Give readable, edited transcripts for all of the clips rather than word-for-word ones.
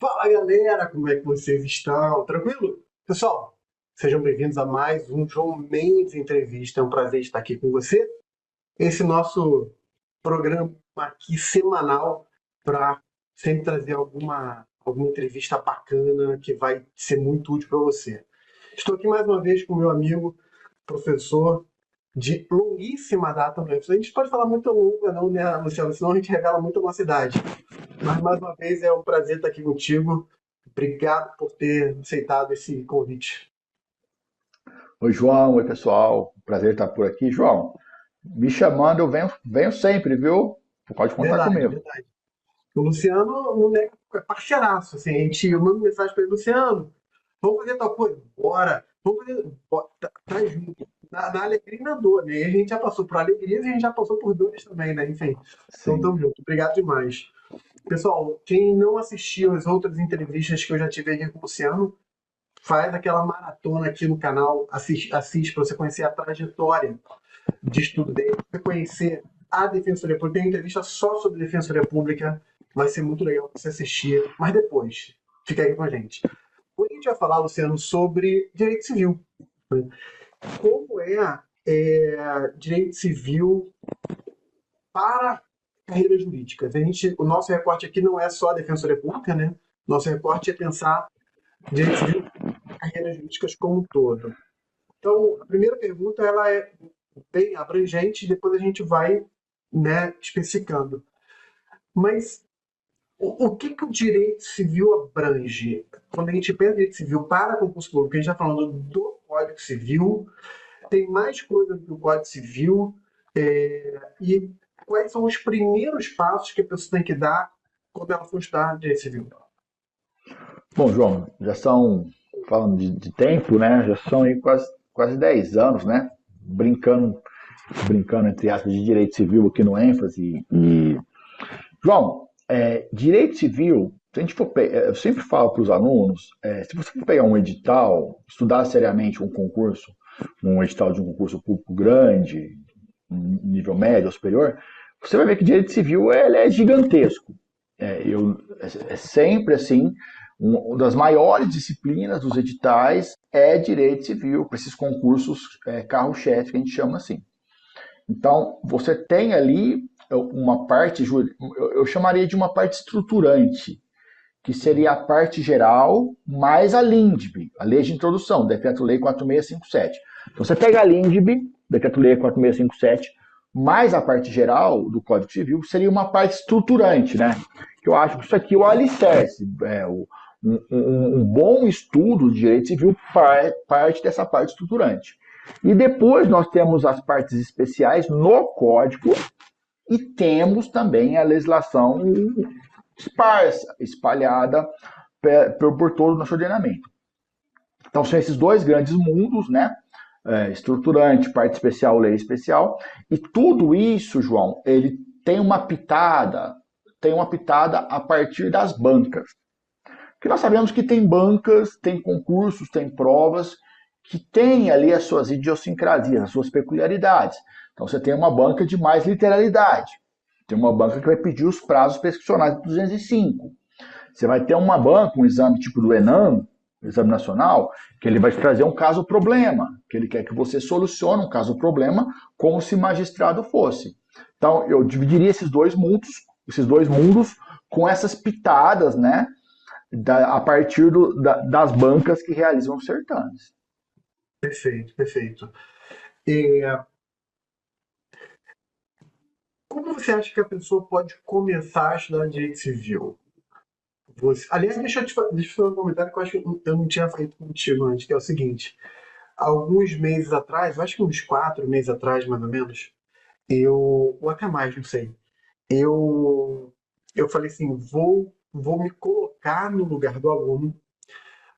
Fala galera, como é que vocês estão? Tranquilo? Pessoal, sejam bem-vindos a mais um João Mendes Entrevista. É um prazer estar aqui com você. Esse nosso programa aqui semanal para sempre trazer alguma entrevista bacana que vai ser muito útil para você. Estou aqui mais uma vez com meu amigo, professor de longuíssima data no UFS. A gente pode falar muito longa, não, né, Luciano? Senão a gente revela muito a nossa idade. Mas mais uma vez é um prazer estar aqui contigo. Obrigado por ter aceitado esse convite. Oi, João. Oi, pessoal. Prazer estar por aqui. João, me chamando, eu venho sempre, viu? Pode contar Verdade, comigo. verdade. O Luciano não é parceiraço, assim, eu mando mensagem para ele, Luciano, vamos fazer tal coisa? Bora! Vamos fazer. Tá junto. Na alegria e na dor, né? E a gente já passou por alegrias e a gente já passou por dores também, né? Enfim. Então Sim. tamo junto. Obrigado demais. Pessoal, quem não assistiu as outras entrevistas que eu já tive aqui com o Luciano, faz aquela maratona aqui no canal, assiste para você conhecer a trajetória de estudo dele, para conhecer a Defensoria Pública. Tem entrevista só sobre Defensoria Pública, vai ser muito legal você assistir, mas depois, fica aí com a gente. Hoje a gente vai falar, Luciano, sobre direito civil. Né? Como direito civil para carreiras jurídicas. O nosso recorte aqui não é só a Defensoria Pública, né? Nosso recorte é pensar direito civil carreiras jurídicas como um todo. Então, a primeira pergunta ela é bem abrangente, depois a gente vai, né, especificando. Mas o que o direito civil abrange? Quando a gente pensa em direito civil para concurso público, a gente está falando do Código Civil, tem mais coisa do que o Código Civil, e quais são os primeiros passos que a pessoa tem que dar quando ela for estudar direito civil? Bom, João, já são, falando de tempo, né? Já são aí quase 10 anos, né? Brincando entre aspas, de direito civil aqui no ênfase. João, direito civil, se a gente for, eu sempre falo para os alunos, se você for pegar um edital, estudar seriamente um concurso, um edital de um concurso público grande, nível médio ou superior, você vai ver que direito civil ele é gigantesco. É sempre assim, uma das maiores disciplinas dos editais é direito civil, para esses concursos carro-chefe que a gente chama assim. Então, você tem ali uma parte, eu chamaria de uma parte estruturante, que seria a parte geral mais a LINDB, a Lei de Introdução, Decreto-Lei 4657. Então, você pega a LINDB, Decreto-Lei 4657, mais a parte geral do Código Civil, seria uma parte estruturante, né? Que eu acho que isso aqui é o alicerce. Um bom estudo de direito civil parte dessa parte estruturante. E depois nós temos as partes especiais no Código e temos também a legislação esparsa, espalhada por todo o nosso ordenamento. Então são esses dois grandes mundos, né? Estruturante, parte especial, lei especial, e tudo isso, João, ele tem uma pitada a partir das bancas. Porque nós sabemos que tem bancas, tem concursos, tem provas que têm ali as suas idiosincrasias, as suas peculiaridades. Então você tem uma banca de mais literalidade. Tem uma banca que vai pedir os prazos prescricionais de 205. Você vai ter uma banca, um exame tipo do ENAM, Exame Nacional, que ele vai te trazer um caso-problema, que ele quer que você solucione um caso-problema como se magistrado fosse. Então, eu dividiria esses dois mundos com essas pitadas, né, a partir das bancas que realizam os certames. Perfeito, perfeito. E, como você acha que a pessoa pode começar a estudar direito civil? Aliás, deixa eu fazer um comentário que eu acho que eu não tinha feito contigo antes, que é o seguinte. Alguns meses atrás, eu acho que uns 4 meses atrás, mais ou menos, ou até mais, não sei, eu falei assim, vou me colocar no lugar do aluno,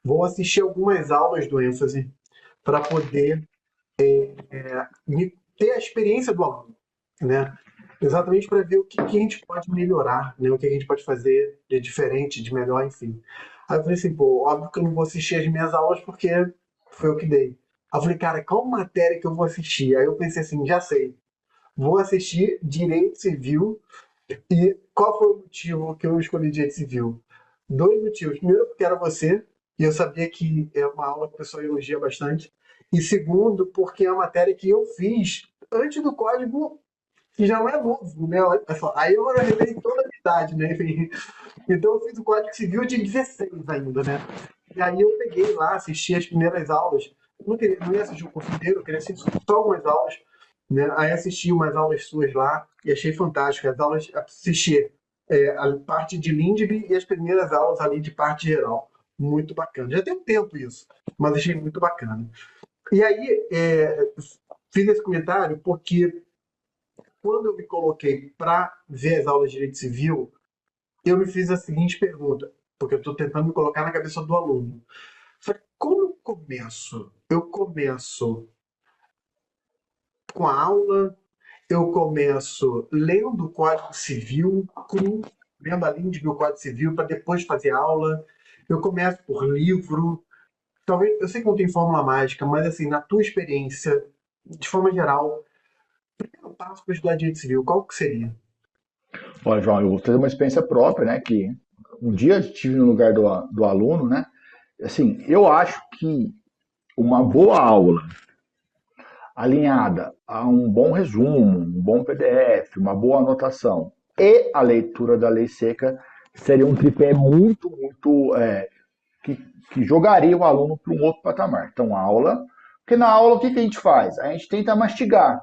vou assistir algumas aulas do ênfase para poder ter a experiência do aluno, né? Exatamente para ver o que a gente pode melhorar, né? O que a gente pode fazer de diferente, de melhor, enfim. Aí eu falei assim, pô, óbvio que eu não vou assistir as minhas aulas porque foi eu que dei. Aí eu falei, cara, qual matéria que eu vou assistir? Aí eu pensei assim, já sei. Vou assistir Direito Civil. E qual foi o motivo que eu escolhi Direito Civil? Dois motivos. Primeiro, porque era você, e eu sabia que é uma aula que o pessoal elogia bastante. E segundo, porque é uma matéria que eu fiz antes do código, que já não é novo, né? Olha só, aí eu revelei toda a minha idade, né? Enfim, então eu fiz o Código Civil de 16 ainda, né? E aí eu peguei lá, assisti as primeiras aulas. Não ia assistir o curso inteiro, eu queria assistir só algumas aulas, né? Aí assisti umas aulas suas lá e achei fantástico. As aulas, assisti a parte de Lindby e as primeiras aulas ali de parte geral. Muito bacana. Já tem um tempo isso, mas achei muito bacana. E aí, fiz esse comentário porque quando eu me coloquei para ver as aulas de Direito Civil, eu me fiz a seguinte pergunta, porque eu estou tentando me colocar na cabeça do aluno. Só que como eu começo? Eu começo com a aula, eu começo lendo o Código Civil, vendo a linha de meu Código Civil para depois fazer aula. Eu começo por livro. Talvez, eu sei que não tem fórmula mágica, mas assim, na tua experiência, de forma geral, primeiro passo para estudar direito civil, qual que seria? Olha, João, eu vou ter uma experiência própria, né? Que um dia eu estive no lugar do aluno, né? Assim, eu acho que uma boa aula alinhada a um bom resumo, um bom PDF, uma boa anotação e a leitura da lei seca seria um tripé muito que, que jogaria o aluno para um outro patamar. Então, aula, porque na aula o que a gente faz? A gente tenta mastigar,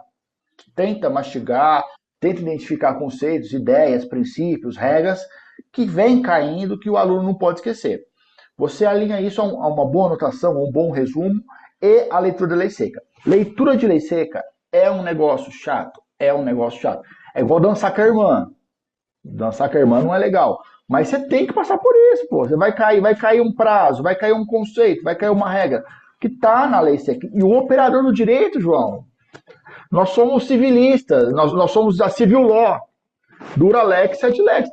tenta identificar conceitos, ideias, princípios, regras que vêm caindo que o aluno não pode esquecer. Você alinha isso a uma boa anotação, a um bom resumo e a leitura da lei seca. Leitura de lei seca é um negócio chato, é um negócio chato. É igual dançar com a irmã. Dançar com a irmã não é legal. Mas você tem que passar por isso, pô. Você vai cair um prazo, vai cair um conceito, vai cair uma regra que está na lei seca. E o operador do direito, João, nós somos civilistas, nós somos a civil law, dura lex et lex.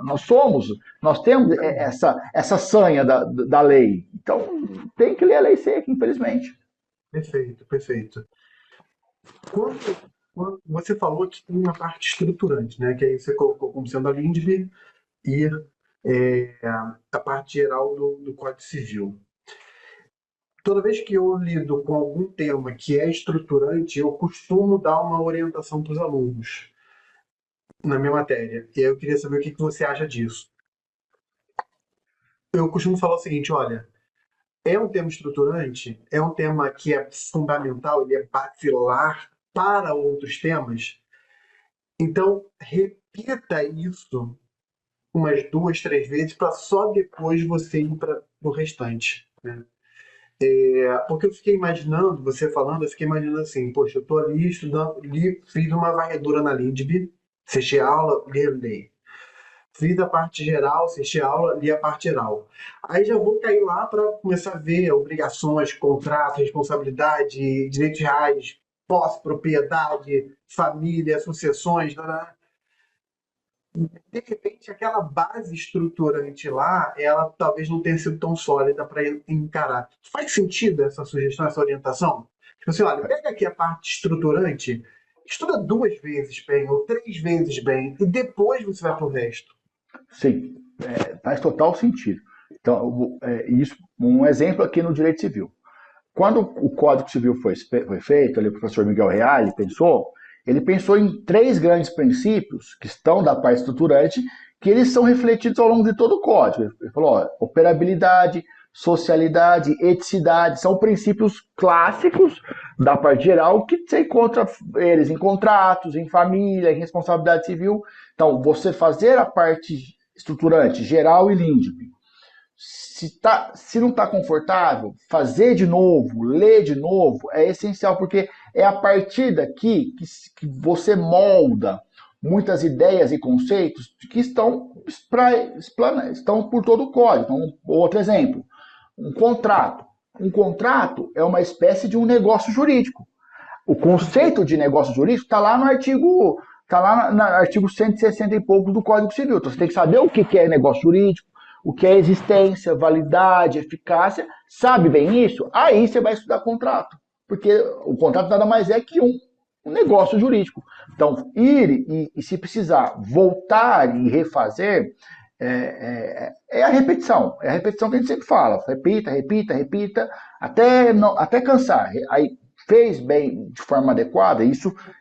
Nós temos essa sanha da lei. Então, tem que ler a lei seca, infelizmente. Perfeito, perfeito. Quando você falou que tem uma parte estruturante, né? Que aí você colocou como sendo a Lindbe e a parte geral do Código Civil. Toda vez que eu lido com algum tema que é estruturante, eu costumo dar uma orientação para os alunos na minha matéria. E aí eu queria saber o que você acha disso. Eu costumo falar o seguinte, olha, é um tema estruturante, é um tema que é fundamental, ele é basilar para outros temas. Então, repita isso umas duas, três vezes para só depois você ir para o restante, né? Porque eu fiquei imaginando, você falando, eu fiquei imaginando assim, poxa, eu estou ali estudando, fiz uma varredura na Lidb, assisti a aula, li. Fiz a parte geral, assisti a aula, li a parte geral. Aí já vou cair lá para começar a ver obrigações, contrato, responsabilidade, direitos reais, posse, propriedade, família, sucessões, né? De repente, aquela base estruturante lá, ela talvez não tenha sido tão sólida para encarar. Faz sentido essa sugestão, essa orientação? Tipo assim, olha, pega aqui a parte estruturante, estuda duas vezes bem ou três vezes bem, e depois você vai para o resto. Sim, faz total sentido. Então, isso, um exemplo aqui no direito civil. Quando o Código Civil foi feito, ali, o professor Miguel Reale pensou, ele pensou em três grandes princípios que estão da parte estruturante, que eles são refletidos ao longo de todo o código. Ele falou, ó, operabilidade, socialidade, eticidade, são princípios clássicos da parte geral que você encontra eles em contratos, em família, em responsabilidade civil. Então, você fazer a parte estruturante, geral e LINDB, se não está confortável, fazer de novo, ler de novo, é essencial, porque é a partir daqui que você molda muitas ideias e conceitos que estão por todo o código. Então, outro exemplo, um contrato. Um contrato é uma espécie de um negócio jurídico. O conceito de negócio jurídico está lá no artigo, no artigo 160 e poucos do Código Civil. Então você tem que saber o que é negócio jurídico, o que é existência, validade, eficácia. Sabe bem isso? Aí você vai estudar contrato. Porque o contrato nada mais é que um negócio jurídico. Então, ir e se precisar voltar e refazer, é a repetição. É a repetição que a gente sempre fala. Repita, repita, repita, até, não, até cansar. Aí fez bem de forma adequada,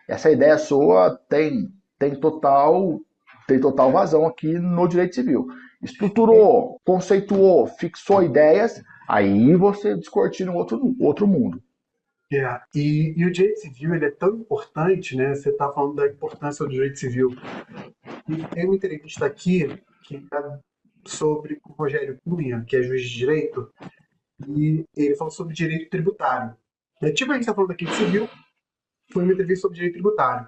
essa ideia sua tem total vazão aqui no direito civil. Estruturou, conceituou, fixou ideias, aí você descortina outro mundo. E o direito civil ele é tão importante, né? Você está falando da importância do direito civil. E tem uma entrevista aqui que é sobre o Rogério Cunha, que é juiz de direito, e ele falou sobre direito tributário. Tipo, a gente está falando aqui de civil, foi uma entrevista sobre direito tributário.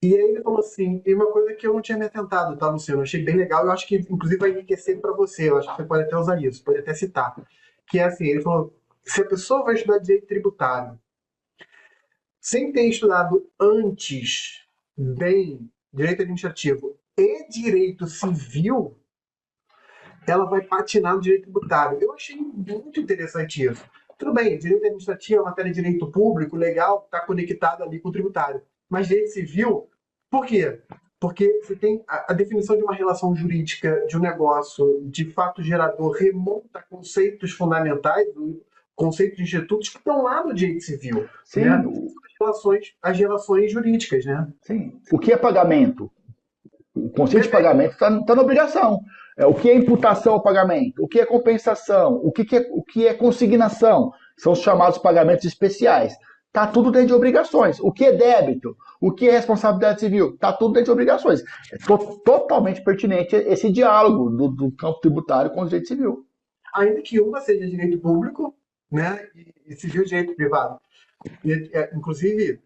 E aí ele falou assim, tem uma coisa que eu não tinha me atentado, tá, Luciano? Eu achei bem legal, eu acho que inclusive vai enriquecer para você, eu acho que você pode até usar isso, pode até citar. Que é assim, ele falou, se a pessoa vai estudar direito tributário sem ter estudado antes bem direito administrativo e direito civil, ela vai patinar no direito tributário. Eu achei muito interessante isso. Tudo bem, direito administrativo é uma matéria de direito público, legal, está conectado ali com o tributário. Mas direito civil, por quê? Porque você tem a definição de uma relação jurídica de um negócio de fato gerador remonta a conceitos fundamentais, conceitos de institutos que estão lá no direito civil, Sim, né? As relações jurídicas, né? sim. O que é pagamento? O conceito de Perfeito. pagamento está na obrigação. O que é imputação ao pagamento? O que é compensação? O que é consignação? São os chamados pagamentos especiais. Está tudo dentro de obrigações. O que é débito? O que é responsabilidade civil? Está tudo dentro de obrigações. É totalmente pertinente esse diálogo do campo tributário com o direito civil. Ainda que uma seja direito público, né? E civil direito privado. Inclusive,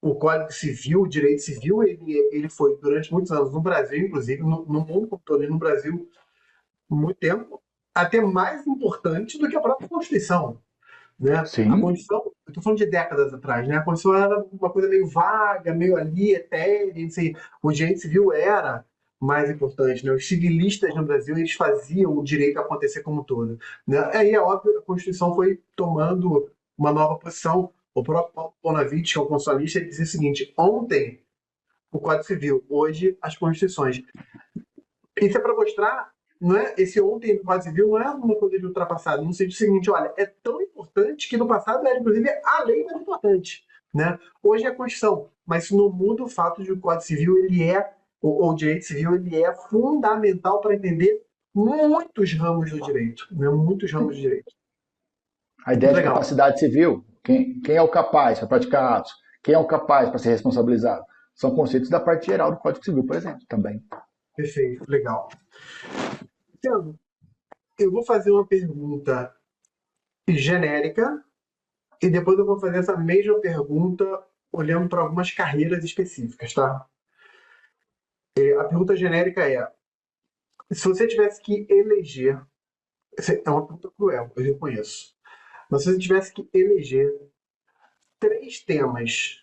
o Código Civil, o direito civil, ele foi durante muitos anos no Brasil, inclusive, no mundo como todo, e no Brasil, muito tempo, até mais importante do que a própria Constituição. Né? A Sim, Constituição, eu estou falando de décadas atrás, né? A Constituição era uma coisa meio vaga, meio ali, etéreo, assim. O direito civil era mais importante, né? Os civilistas no Brasil, eles faziam o direito acontecer como um todo, né? Aí, é óbvio, a Constituição foi tomando uma nova posição. O próprio Paulo Bonavides, que é o constitucionalista, ele dizia o seguinte, ontem o Código Civil, hoje as Constituições. Isso é para mostrar, não é? Esse ontem do Código Civil não é uma coisa de ultrapassado, no sentido seguinte, olha, é tão importante que no passado era, inclusive, a lei mais importante, né? Hoje é a Constituição, mas isso não muda o fato de que o Código Civil, ou o direito civil, ele é fundamental para entender muitos ramos do direito, né? Muitos ramos do direito. a ideia Muito de legal. capacidade civil, quem é o capaz para praticar atos, quem é o capaz para ser responsabilizado, são conceitos da parte geral do Código Civil, por exemplo, também. Perfeito, legal. Então, eu vou fazer uma pergunta genérica e depois eu vou fazer essa mesma pergunta olhando para algumas carreiras específicas, tá? A pergunta genérica é: se você tivesse que eleger, é uma pergunta cruel, eu reconheço, mas se você tivesse que eleger três temas,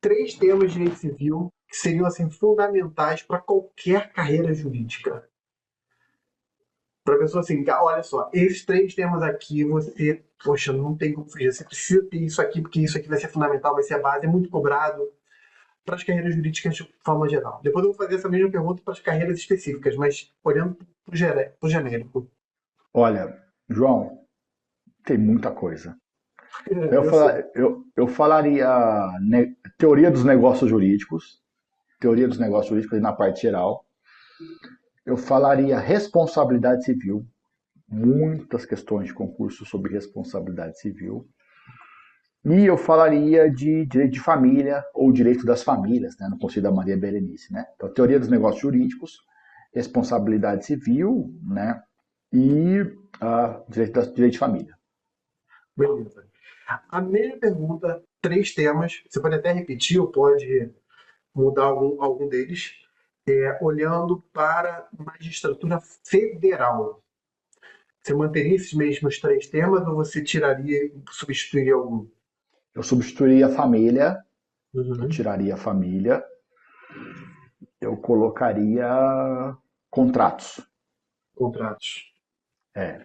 três temas de direito civil que seriam assim fundamentais para qualquer carreira jurídica, para a pessoa assim, olha só, esses três temas aqui você, poxa, não tem como fugir, você precisa ter isso aqui porque isso aqui vai ser fundamental, vai ser a base, é muito cobrado para as carreiras jurídicas de forma geral. Depois eu vou fazer essa mesma pergunta para as carreiras específicas, mas olhando para o genérico. Olha, João, tem muita coisa. Eu sei. Eu falaria teoria dos negócios jurídicos, teoria dos negócios jurídicos na parte geral. Eu falaria responsabilidade civil, muitas questões de concurso sobre responsabilidade civil. E eu falaria de direito de família ou direito das famílias, né, no Conselho da Maria Berenice. Né? Então, teoria dos negócios jurídicos, responsabilidade civil, né, e direito de família. Beleza. A mesma pergunta, três temas. Você pode até repetir ou pode mudar algum deles. Olhando para magistratura federal. Você manteria esses mesmos três temas ou você tiraria e substituiria algum? Eu substituiria a família, eu Uhum. tiraria a família, eu colocaria contratos. Contratos.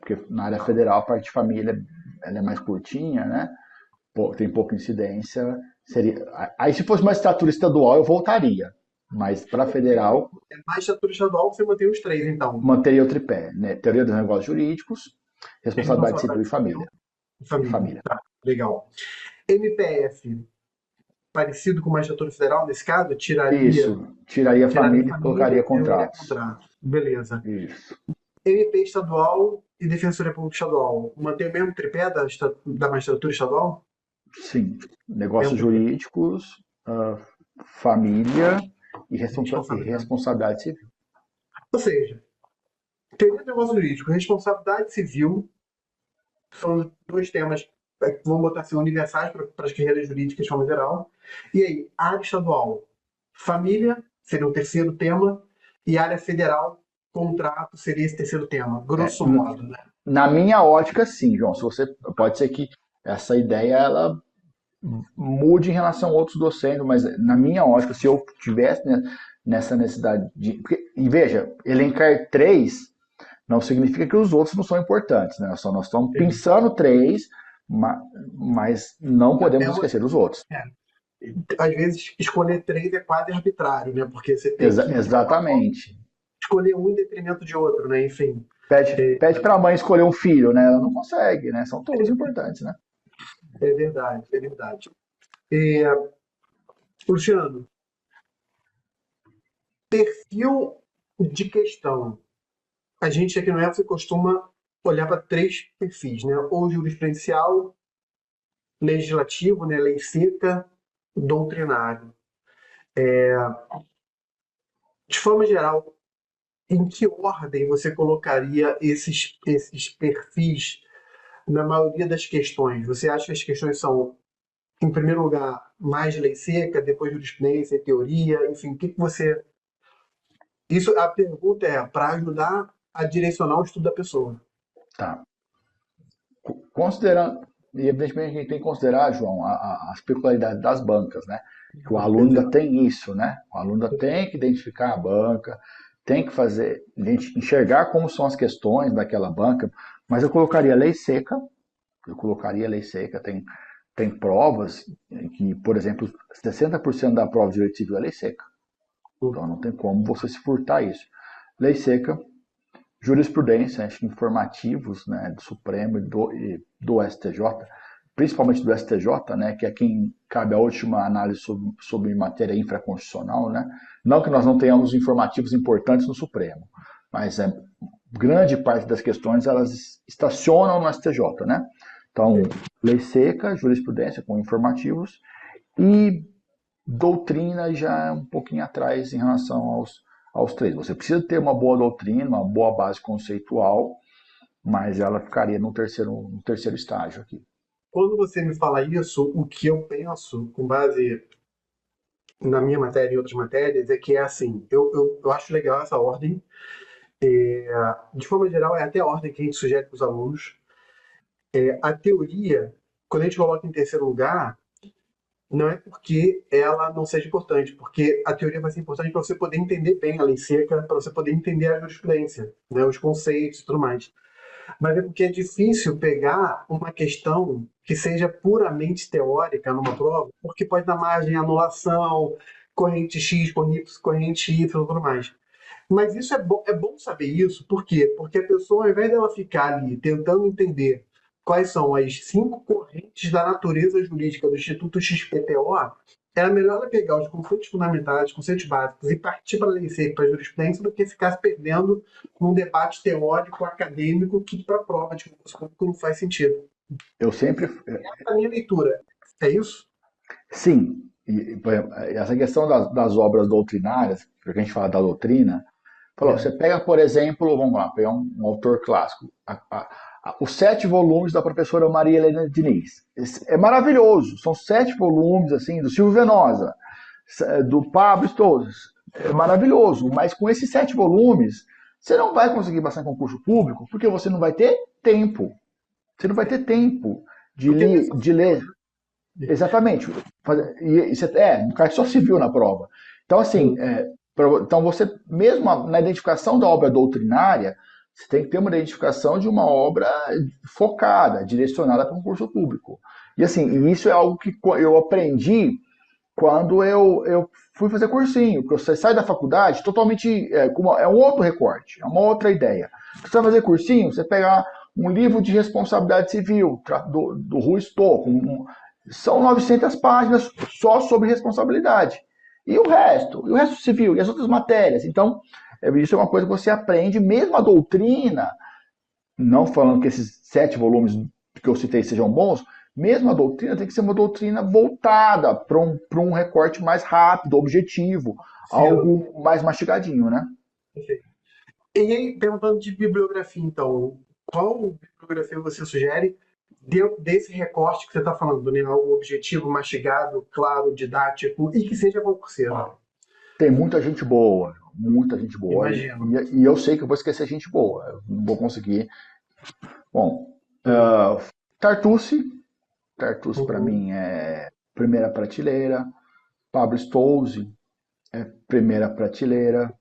Porque na área federal a parte de família ela é mais curtinha, né? Tem pouca incidência. Aí se fosse uma estatura estadual eu voltaria. Mas para federal, Magistratura estadual, você mantém os três, então. manteria o tripé, né? Teoria dos negócios jurídicos, responsabilidade civil Responsabilidade e família. civil e E família. família. Tá, legal. MPF, parecido com magistratura federal, nesse caso, Isso, tiraria a tiraria família e família, colocaria teoria contratos. contrato. Beleza. Isso. MP estadual e Defensoria Pública Estadual. Mantém o mesmo tripé da magistratura estadual? Sim. Mesmo Negócios tripé jurídicos, família de e responsabilidade. responsabilidade civil. Ou seja, teoria do negócio jurídico, responsabilidade civil, são dois temas que vamos botar assim, universais para as carreiras jurídicas de forma geral. E aí, área estadual, família seria o terceiro tema, e área federal, contrato seria esse terceiro tema, É, grosso modo, né? na minha ótica, sim, João. Se você pode ser que essa ideia ela mude em relação a outros docentes, mas na minha ótica, se eu tivesse nessa necessidade de. Porque, e veja, elencar três não significa que os outros não são importantes, né? Nós estamos Entendi. pensando três, mas não podemos É uma, esquecer os outros. é, às vezes, escolher três é quase arbitrário, né? Porque você tem que, de alguma forma, Exatamente. escolher um em detrimento de outro, né? Enfim, Pede para a mãe escolher um filho, né? Ela não consegue, né? São todos importantes, né? é verdade, é verdade. É, Luciano, perfil de questão. A gente aqui no EFSA costuma olhar para três perfis, né? Ou jurisprudencial, legislativo, né? Lei seca, doutrinário. De forma geral, em que ordem você colocaria esses perfis na maioria das questões? Você acha que as questões são, em primeiro lugar, mais lei seca, depois jurisprudência, teoria, enfim, o que que você. Isso, a pergunta é para ajudar a direcionar o estudo da pessoa. Tá. Considerando, e evidentemente a gente tem que considerar, João, as peculiaridades das bancas, né? Que o aluno ainda Exato. tem isso, né? O aluno ainda tem que identificar a banca, tem que fazer, enxergar como são as questões daquela banca, mas eu colocaria lei seca, tem provas em que, por exemplo, 60% da prova de direito civil é lei seca. Então não tem como você se furtar isso. Lei seca, jurisprudência, acho que informativos, né, do Supremo e do STJ, principalmente do STJ, né, que é quem cabe a última análise sobre matéria infraconstitucional, né? Não que nós não tenhamos informativos importantes no Supremo, mas grande parte das questões elas estacionam no STJ, né? Então, lei seca, jurisprudência com informativos e doutrina já é um pouquinho atrás em relação aos três. Você precisa ter uma boa doutrina, uma boa base conceitual, mas ela ficaria no terceiro estágio aqui. Quando você me fala isso, o que eu penso, com base na minha matéria e outras matérias, é que é assim, eu acho legal essa ordem. De forma geral, é até a ordem que a gente sugere para os alunos. A teoria, quando a gente coloca em terceiro lugar, não é porque ela não seja importante, porque a teoria vai ser importante para você poder entender bem a lei seca, para você poder entender a jurisprudência, né, os conceitos e tudo mais. Mas é porque é difícil pegar uma questão que seja puramente teórica numa prova, porque pode dar margem à anulação, corrente X, corrente Y e tudo mais. Mas isso é bom saber isso, por quê? Porque a pessoa, ao invés dela ficar ali tentando entender quais são as cinco correntes da natureza jurídica do Instituto XPTO, era melhor ela pegar os conceitos fundamentais, os conceitos básicos e partir para a lei seca, para a jurisprudência, do que ficar se perdendo num debate teórico, acadêmico, que para a prova de concurso público não faz sentido. Eu sempre, Essa é a minha leitura. É isso? sim, por exemplo, essa questão das obras doutrinárias, porque a gente fala da doutrina, falou, É. você pega, por exemplo, vamos lá, pegar um autor clássico, os 7 volumes da professora Maria Helena Diniz. É maravilhoso, são 7 volumes, assim, do Silvio Venosa, do Pablo Stolz. É maravilhoso, mas com esses 7 volumes, você não vai conseguir passar em concurso público, porque você não vai ter tempo. Você não vai ter tempo de, Porque não é li, só de civil, ler. né? Exatamente. Cai só civil na prova. Então, assim, Sim. então você, mesmo na identificação da obra doutrinária, você tem que ter uma identificação de uma obra focada, direcionada para o concurso público. E assim, isso é algo que eu aprendi quando eu fui fazer cursinho, porque você sai da faculdade totalmente, é um outro recorte, é uma outra ideia. Você vai fazer cursinho, você pegar um livro de responsabilidade civil, do Rui Stocco, são 900 páginas só sobre responsabilidade. E o resto civil, e as outras matérias. Então, isso é uma coisa que você aprende, mesmo a doutrina, não falando que esses 7 volumes que eu citei sejam bons, mesmo a doutrina tem que ser uma doutrina voltada para um recorte mais rápido, objetivo, Luciano, algo mais mastigadinho, né? perfeito. E aí, perguntando de bibliografia, então, qual bibliografia você sugere dentro desse recorte que você está falando, né? Algo objetivo, mastigado, claro, didático e que seja concurseiro? Tem muita gente boa, muita gente boa, Imagino. e eu sei que eu vou esquecer gente boa, eu não vou conseguir. Bom, Uhum. Tartucci, Tartuce para Uhum. mim é primeira prateleira. Pablo Stolze é primeira prateleira.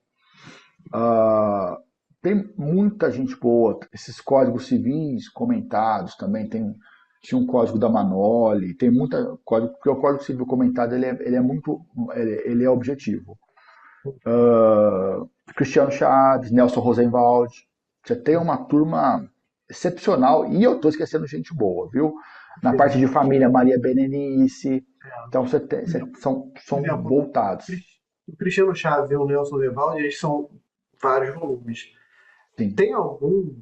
Ah, tem muita gente boa. Esses códigos civis comentados também. Tinha um código da Manoli. Tem muita código, porque o código civil comentado ele é muito, ele é objetivo. Cristiano Chaves, Nelson Rosenwald. Você tem uma turma excepcional e eu estou esquecendo gente boa, viu? Na parte Perfeito. de família, Maria Berenice. É. Então Por são exemplo, voltados. o Cristiano Chaves e o Nelson Levaldi, eles são vários volumes. Sim. Tem algum,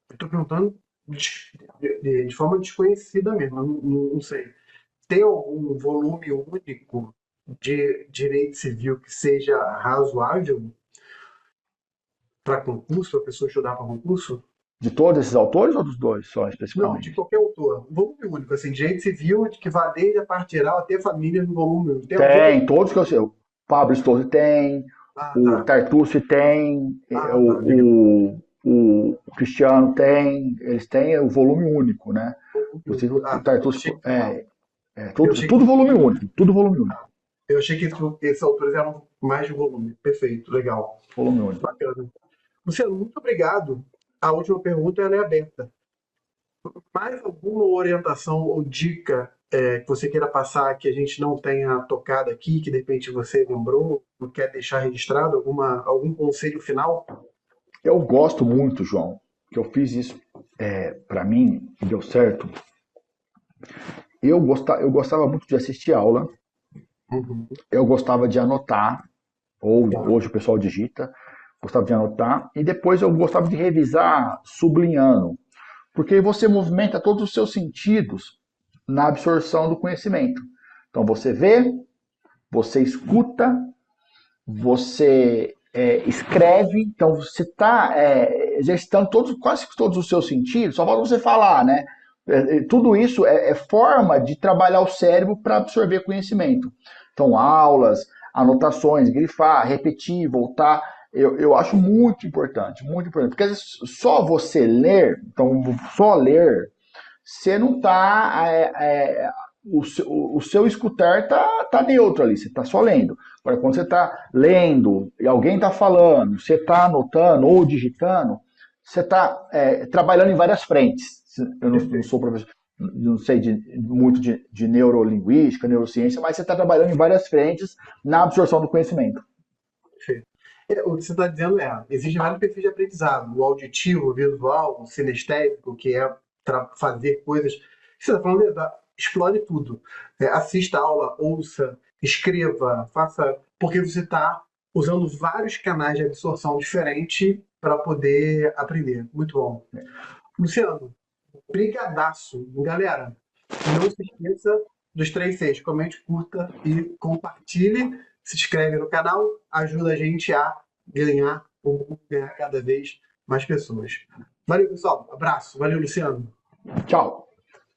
eu estou perguntando de forma desconhecida mesmo, eu não sei. Tem algum volume único de direito civil que seja razoável para concurso, para a pessoa estudar para concurso? De todos esses autores ou dos dois só Não, de especificamente? qualquer autor. Um volume único, assim, direito civil que vai desde a parte geral até família no volume único. Tem algum? Tem, todos que eu sei. O Pablo Stolze tem, Ah, o tá. Tartucci tem, Ah, tá. Legal. o Cristiano tem, eles têm o volume único, né? Volume Inclusive único. o Ah, tá. Tartucci Eu tudo, achei que, tudo volume único, tudo volume único, eu achei que esses autores eram mais de volume. Perfeito, legal. volume único. Bacana. Luciano, muito obrigado. A última pergunta ela é aberta. Mais alguma orientação ou dica que você queira passar que a gente não tenha tocado aqui, que de repente você lembrou, ou quer deixar registrado, algum conselho final? Eu gosto muito, João, que eu fiz isso para mim, e deu certo. Eu gostava muito de assistir aula, Uhum. eu gostava de anotar, ou Tá. hoje o pessoal digita, gostava de anotar, e depois eu gostava de revisar sublinhando, porque você movimenta todos os seus sentidos na absorção do conhecimento. Então você vê, você escuta, você escreve, então você está exercitando quase todos os seus sentidos, só falta você falar, né? Tudo isso é forma de trabalhar o cérebro para absorver conhecimento. Então, aulas, anotações, grifar, repetir, voltar, eu acho muito importante, porque às vezes só você ler, então só ler, você não está o seu escutar tá neutro ali, você está só lendo. Agora, quando você está lendo e alguém está falando, você está anotando ou digitando, você está trabalhando em várias frentes. Eu não Perfeito. sou professor, não sei muito de neurolinguística, neurociência, mas você está trabalhando em várias frentes na absorção do conhecimento. Perfeito. O que você está dizendo existem vários perfis de aprendizado, o auditivo, o visual, o sinestésico, que é fazer coisas. Você está falando explore tudo. Assista a aula, ouça, escreva, faça, porque você está usando vários canais de absorção diferentes para poder aprender. Muito bom. Luciano, brigadaço. Galera, não se esqueça dos 3 Cs. Comente, curta e compartilhe. Se inscreve no canal. Ajuda a gente a ganhar cada vez mais pessoas. Valeu, pessoal. Abraço. Valeu, Luciano. Tchau!